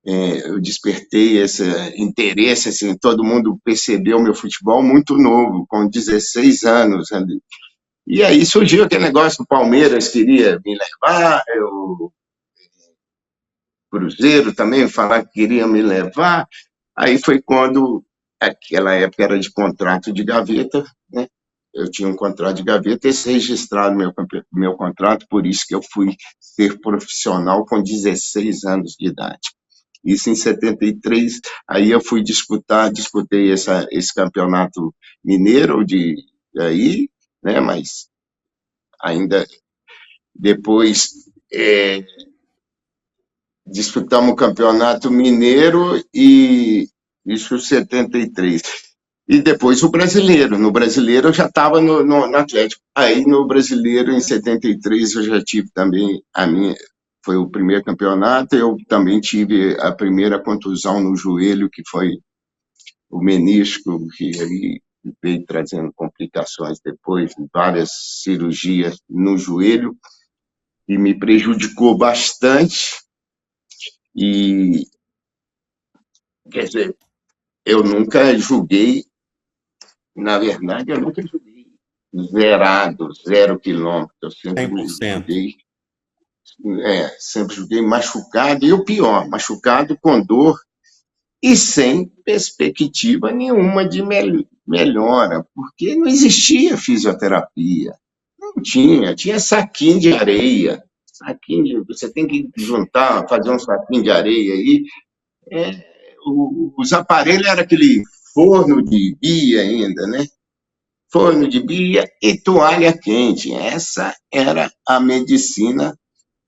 Eu despertei esse interesse, assim, todo mundo percebeu meu futebol muito novo, com 16 anos ali. E aí surgiu aquele negócio que o Palmeiras queria me levar, o Cruzeiro também falar que queria me levar. Aí foi quando, aquela época era de contrato de gaveta, né? Eu tinha um contrato de gaveta, eles registraram meu contrato, por isso que eu fui ser profissional com 16 anos de idade. Isso em 73, aí eu fui disputei esse campeonato mineiro aí, né? Mas ainda depois disputamos o campeonato mineiro e isso em 73. E depois o brasileiro. No brasileiro eu já estava no Atlético. Aí no brasileiro, em 73, eu já tive também foi o primeiro campeonato, eu também tive a primeira contusão no joelho, que foi o menisco, que aí veio trazendo complicações depois, várias cirurgias no joelho, e me prejudicou bastante. E, quer dizer, eu nunca julguei, na verdade, eu nunca julguei zerado, 0 quilômetro. Eu sempre julguei machucado, e o pior, machucado com dor e sem perspectiva nenhuma de melhora, porque não existia fisioterapia. Não tinha saquinho de areia. Você tem que juntar, fazer um saquinho de areia aí. Os aparelhos eram aquele forno de bia ainda, né? Forno de bia e toalha quente. Essa era a medicina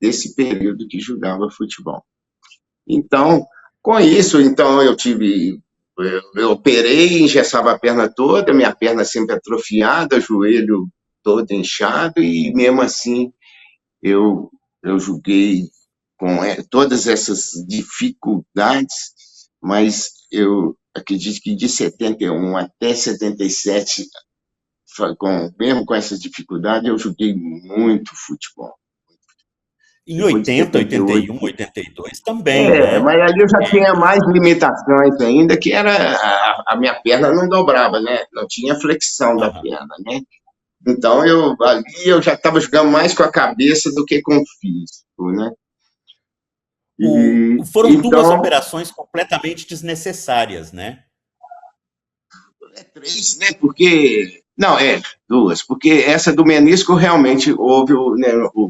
desse período que jogava futebol. Então, com isso, eu operei, engessava a perna toda, minha perna sempre atrofiada, joelho todo inchado, e mesmo assim eu joguei com todas essas dificuldades, mas eu acredito que de 71 até 77, mesmo com essas dificuldades, eu joguei muito futebol. Em 80, 81, 82 também, né? Mas ali eu já tinha mais limitações ainda, que era a minha perna não dobrava, né? Não tinha flexão da perna, né? Então ali eu já estava jogando mais com a cabeça do que com o físico, né? Foram duas operações completamente desnecessárias, né? 3, né? Duas, porque essa do menisco realmente houve o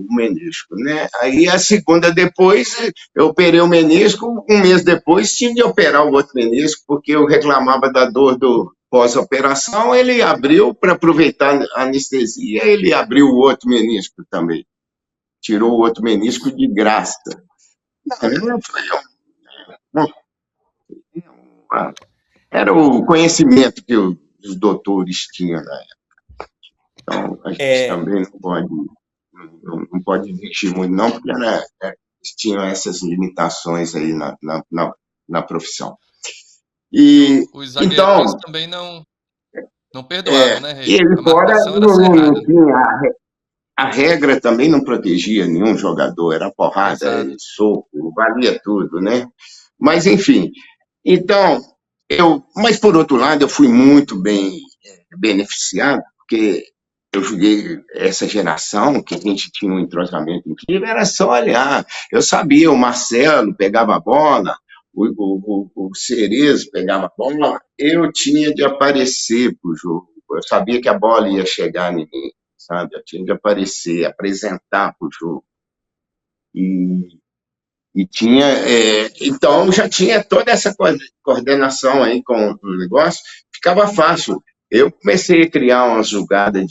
menisco, né? Aí a segunda depois, eu operei o menisco, um mês depois tive de operar o outro menisco, porque eu reclamava da dor do pós-operação, ele abriu para aproveitar a anestesia, ele abriu o outro menisco também, tirou o outro menisco de graça. Era o conhecimento que os doutores tinham na época. Então, a gente também não pode exigir muito, não, porque tinham essas limitações aí na profissão. Os zagueirões também não perdoavam, né, Rei? E ele fora não tinha. A regra também não protegia nenhum jogador, era porrada, soco, valia tudo, né? Mas, enfim. Então, mas por outro lado, eu fui muito bem beneficiado, porque eu joguei essa geração, que a gente tinha um entrosamento incrível, era só olhar. Eu sabia, o Marcelo pegava a bola, o Cerezo pegava a bola, eu tinha de aparecer para o jogo. Eu sabia que a bola ia chegar em mim, sabe? Eu tinha de aparecer, apresentar para o jogo. E, e tinha, então já tinha toda essa coordenação aí com o negócio, ficava fácil. Eu comecei a criar uma jogada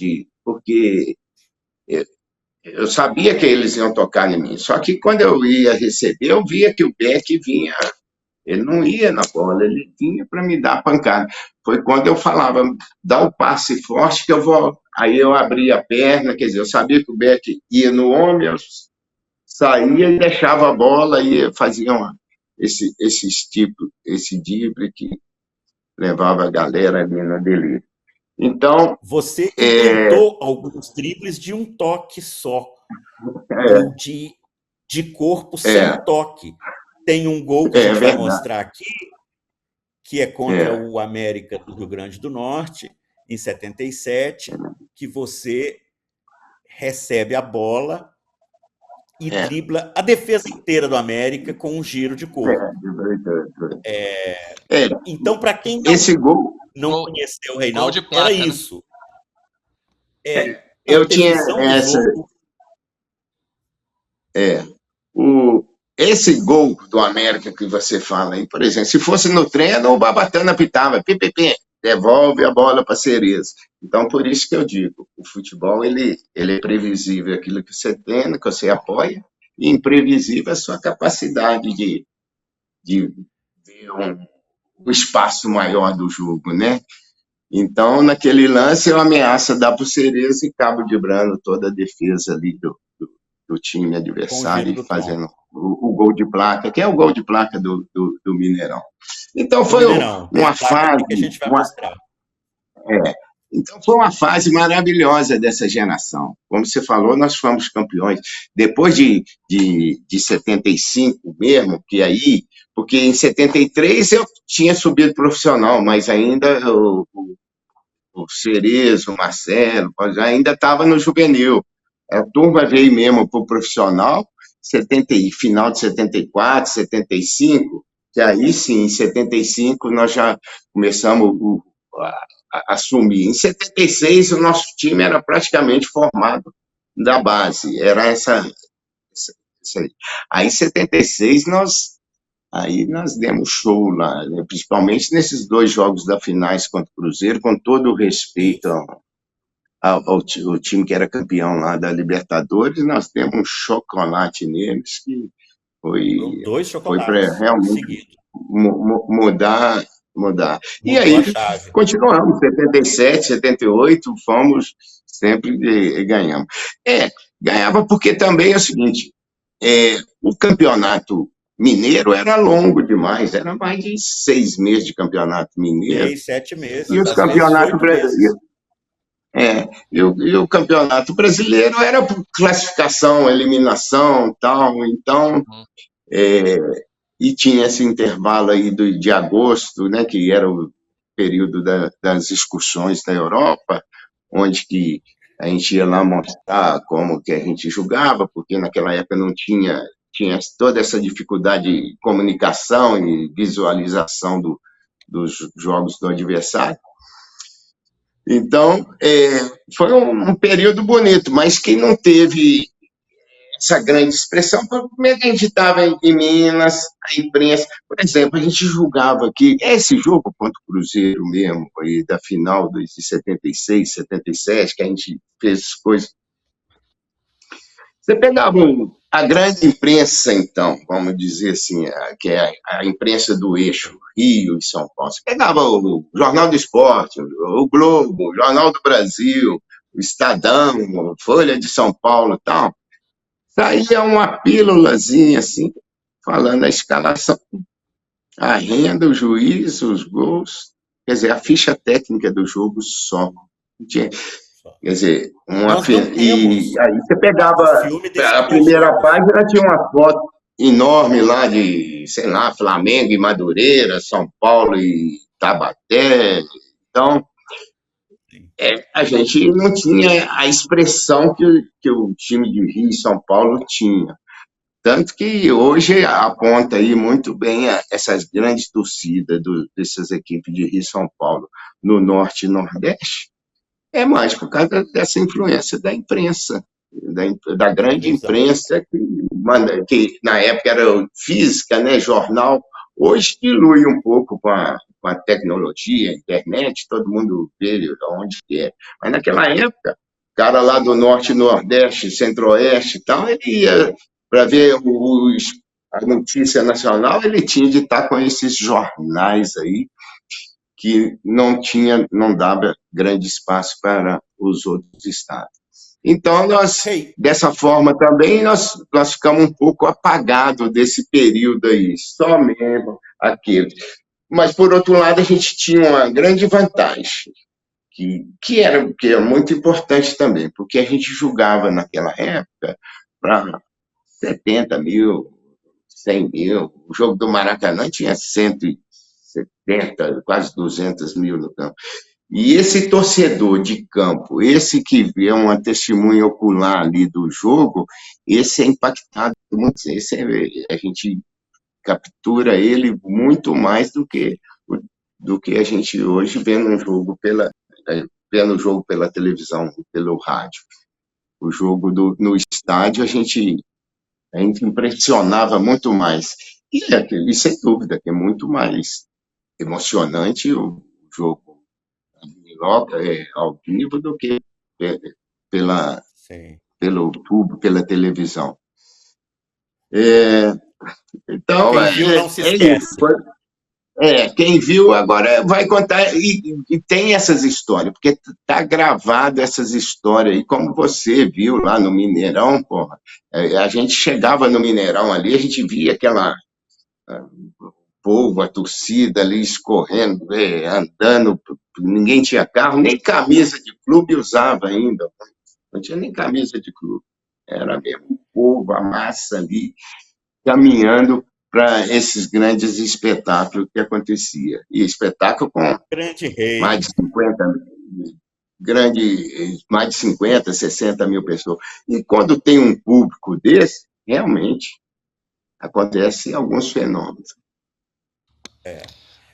porque eu sabia que eles iam tocar em mim, só que quando eu ia receber, eu via que o Beck vinha, ele não ia na bola, ele vinha para me dar a pancada. Foi quando eu falava, dá o passe forte que eu vou. Aí eu abria a perna, quer dizer, eu sabia que o Beck ia no homem, eu saía e deixava a bola e fazia esse drible que levava a galera ali na delícia. Então, Você inventou alguns dribles de um toque só, ou de corpo sem toque. Tem um gol que a gente vai mostrar aqui, que é contra o América do Rio Grande do Norte, em 77, que você recebe a bola e dribla a defesa inteira do América com um giro de corpo. Então, para quem não conheceu o Reinaldo, era isso. Eu tinha essa. Esse gol do América que você fala aí, por exemplo, se fosse no treino, o Babatana pitava, pipipi, devolve a bola para Cerezo. Então, por isso que eu digo, o futebol ele é previsível, aquilo que você treina, que você apoia, e imprevisível a sua capacidade de ver um espaço maior do jogo, né? Então, naquele lance, eu ameaço dar para o Cerezo e acabo driblando toda a defesa ali do time adversário e fazendo o gol de placa, que é o gol de placa do Mineirão. Então, foi uma fase. Que a gente vai mostrar. Então, foi uma fase maravilhosa dessa geração. Como você falou, nós fomos campeões. Depois de 75 mesmo, que aí, porque em 73 eu tinha subido profissional, mas ainda o Cerezo, o Marcelo, ainda estava no juvenil. A turma veio mesmo para o profissional, final de 74, 75, que aí sim, em 75 nós já começamos a assumir. Em 76 o nosso time era praticamente formado da base, era essa aí. Aí em 76 nós demos show lá, né? Principalmente nesses 2 jogos da finais contra o Cruzeiro, com todo o respeito ao time que era campeão lá da Libertadores, nós demos um chocolate neles que foi para realmente mudar. E aí continuamos, 77, 78, fomos sempre e ganhamos. Ganhava porque também é o seguinte, o campeonato mineiro era longo demais, era mais de 6 meses de campeonato mineiro. 6, 7 meses. E os campeonatos brasileiros. E o campeonato brasileiro era por classificação, eliminação, tal. Então, e tinha esse intervalo aí de agosto, né, que era o período das excursões da Europa, onde que a gente ia lá mostrar como que a gente jogava, porque naquela época não tinha toda essa dificuldade de comunicação e visualização dos jogos do adversário. Então, foi um período bonito, mas quem não teve essa grande expressão, como é que a gente estava em Minas, a imprensa, por exemplo, a gente julgava aqui, esse jogo contra o Cruzeiro mesmo, aí, da final de 76, 77, que a gente fez coisas. Você pegava a grande imprensa, então, vamos dizer assim, que é a imprensa do eixo Rio e São Paulo. Você pegava o Jornal do Esporte, o Globo, o Jornal do Brasil, o Estadão, a Folha de São Paulo e tal. Saía uma pílulazinha, assim, falando a escalação, a renda, o juiz, os gols, quer dizer, a ficha técnica do jogo só. Quer dizer, e aí você pegava a primeira página, tinha uma foto enorme lá de, sei lá, Flamengo e Madureira, São Paulo e Taubaté. Então, a gente não tinha a expressão que o time de Rio e São Paulo tinha. Tanto que hoje aponta aí muito bem essas grandes torcidas dessas equipes de Rio e São Paulo no Norte e Nordeste, é mais por causa dessa influência da imprensa, da Da grande televisão. imprensa que na época era física, né, jornal. Hoje dilui um pouco com a tecnologia, a internet, todo mundo vê onde que é. Mas naquela época, o cara lá do Norte, Nordeste, Centro-Oeste e tal, ele ia para ver a notícia nacional, ele tinha de estar com esses jornais aí, que não dava grande espaço para os outros estados. Então, Rei, dessa forma também, nós ficamos um pouco apagados desse período aí, só mesmo aquele. Mas, por outro lado, a gente tinha uma grande vantagem, que é muito importante também, porque a gente jogava naquela época para 70 mil, 100 mil. O jogo do Maracanã tinha 170, quase 200 mil no campo. E esse torcedor de campo, esse que vê uma testemunha ocular ali do jogo, esse é impactado muito. A gente captura ele muito mais do que a gente hoje vendo o jogo pela televisão, pelo rádio. O jogo no estádio a gente impressionava muito mais. E sem dúvida que é muito mais emocionante o jogo ao vivo do que pela, sim. pelo público, pela televisão. É, então, Quem viu não se isso. esquece. Quem viu agora vai contar, e tem essas histórias, porque tá gravado essas histórias, e como você viu lá no Mineirão, porra, a gente chegava no Mineirão ali, a gente via aquela povo, a torcida ali escorrendo, andando, ninguém tinha carro, nem camisa de clube usava ainda, não tinha nem camisa de clube, era mesmo o povo, a massa ali, caminhando para esses grandes espetáculos que acontecia. E espetáculo com Grande rei. mais de 50 mais de 50, 60 mil pessoas. E quando tem um público desse, realmente acontecem alguns fenômenos.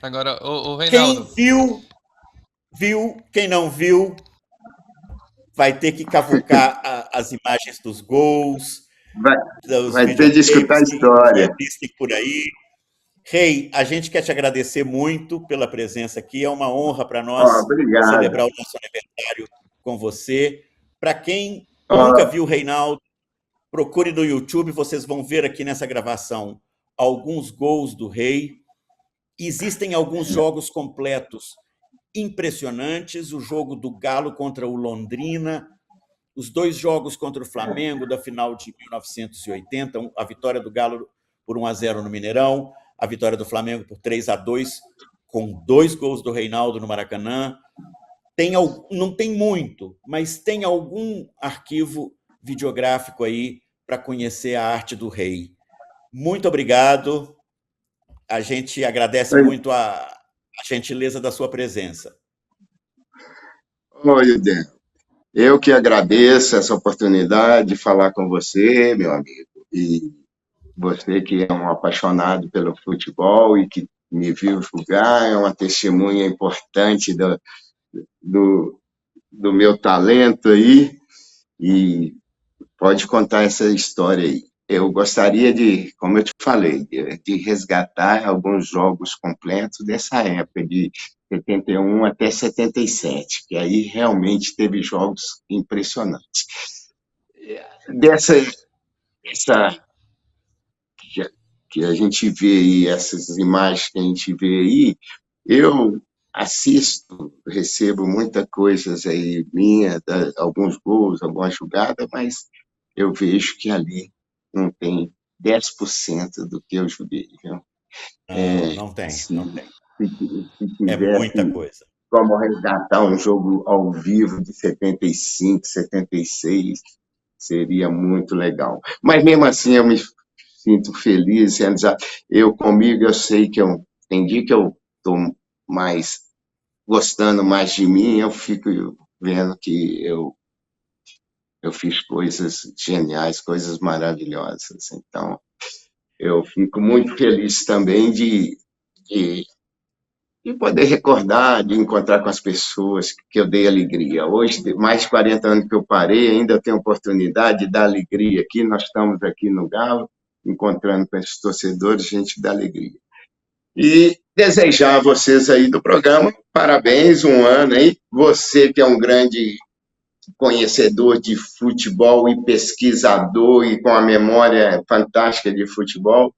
Agora, o Quem Reinaldo, viu, viu. Quem não viu, vai ter que cavucar as imagens dos gols, Vai, dos vai ter de escutar a videotapes que história. existem por aí. Rei, a gente quer te agradecer muito pela presença aqui. É uma honra para nós Obrigado. celebrar o nosso aniversário com você. Para quem nunca Ó, viu o Reinaldo, procure no YouTube, vocês vão ver aqui nessa gravação alguns gols do Rei. Existem alguns jogos completos impressionantes, o jogo do Galo contra o Londrina, os dois jogos contra o Flamengo da final de 1980, a vitória do Galo por 1-0 no Mineirão, a vitória do Flamengo por 3-2, com 2 gols do Reinaldo no Maracanã. Não tem muito, mas tem algum arquivo videográfico aí para conhecer a arte do Rei. Muito obrigado. A gente agradece muito a gentileza da sua presença. oi, Dê. Eu que agradeço essa oportunidade de falar com você, meu amigo. E você que é um apaixonado pelo futebol e que me viu jogar, é uma testemunha importante do, do meu talento aí, e pode contar essa história aí. Eu gostaria como eu te falei, de resgatar alguns jogos completos dessa época, de 71 até 77, que aí realmente teve jogos impressionantes. Dessa essa que a gente vê aí, essas imagens que a gente vê aí, eu assisto, recebo muita coisa aí minha, alguns gols, algumas jogadas, mas eu vejo que ali não tem 10% do que eu joguei. Viu? Não, não tem, Se, não tem. se É muita tivesse coisa. como resgatar um jogo ao vivo de 75, 76, seria muito legal. Mas mesmo assim eu me sinto feliz, realizado. Comigo, eu sei que tem dia que eu estou mais gostando mais de mim, eu fico vendo que eu fiz coisas geniais, coisas maravilhosas. Então, eu fico muito feliz também de poder recordar, de encontrar com as pessoas que eu dei alegria. Hoje, mais de 40 anos que eu parei, ainda tenho oportunidade de dar alegria aqui. Nós estamos aqui no Galo, encontrando com esses torcedores, gente dá alegria. E desejar a vocês aí do programa, parabéns, um ano aí. Você que é um grande conhecedor de futebol e pesquisador e com a memória fantástica de futebol,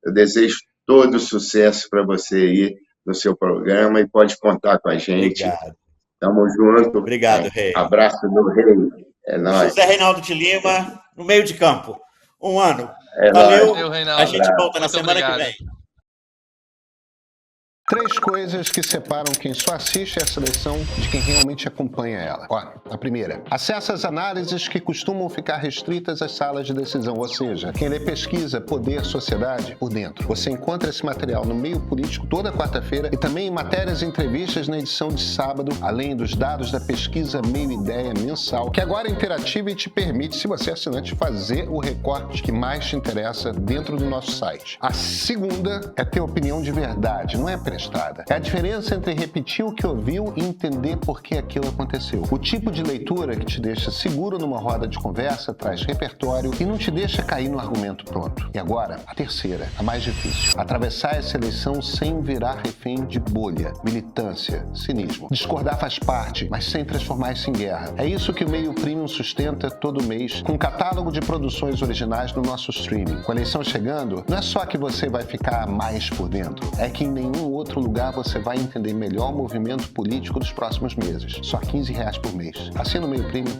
eu desejo todo sucesso para você aí no seu programa e pode contar com a gente. Obrigado. Tamo junto. Obrigado, Rei. Abraço do Rei. É nóis. José Reinaldo de Lima, no meio de campo. Um ano. É Valeu. nóis. Valeu, Reinaldo. A gente volta na Muito semana obrigado. que vem. 3 coisas que separam quem só assiste a seleção de quem realmente acompanha ela. Ó, a primeira, acesso às análises que costumam ficar restritas às salas de decisão, ou seja, quem lê pesquisa, poder, sociedade, por dentro. Você encontra esse material no Meio Político toda quarta-feira e também em matérias e entrevistas na edição de sábado, além dos dados da pesquisa Meio Ideia mensal, que agora é interativa e te permite, se você é assinante, fazer o recorte que mais te interessa dentro do nosso site. A segunda é ter opinião de verdade, não é prestada. É a diferença entre repetir o que ouviu e entender por que aquilo aconteceu. O tipo de leitura que te deixa seguro numa roda de conversa, traz repertório e não te deixa cair no argumento pronto. E agora, a terceira, a mais difícil. Atravessar essa eleição sem virar refém de bolha, militância, cinismo. Discordar faz parte, mas sem transformar isso em guerra. É isso que o Meio Premium sustenta todo mês, com um catálogo de produções originais no nosso streaming. Com a eleição chegando, não é só que você vai ficar mais por dentro, é que em nenhum outro lugar você vai entender melhor o movimento político dos próximos meses. Só R$15 por mês. Assina o Meio Premium.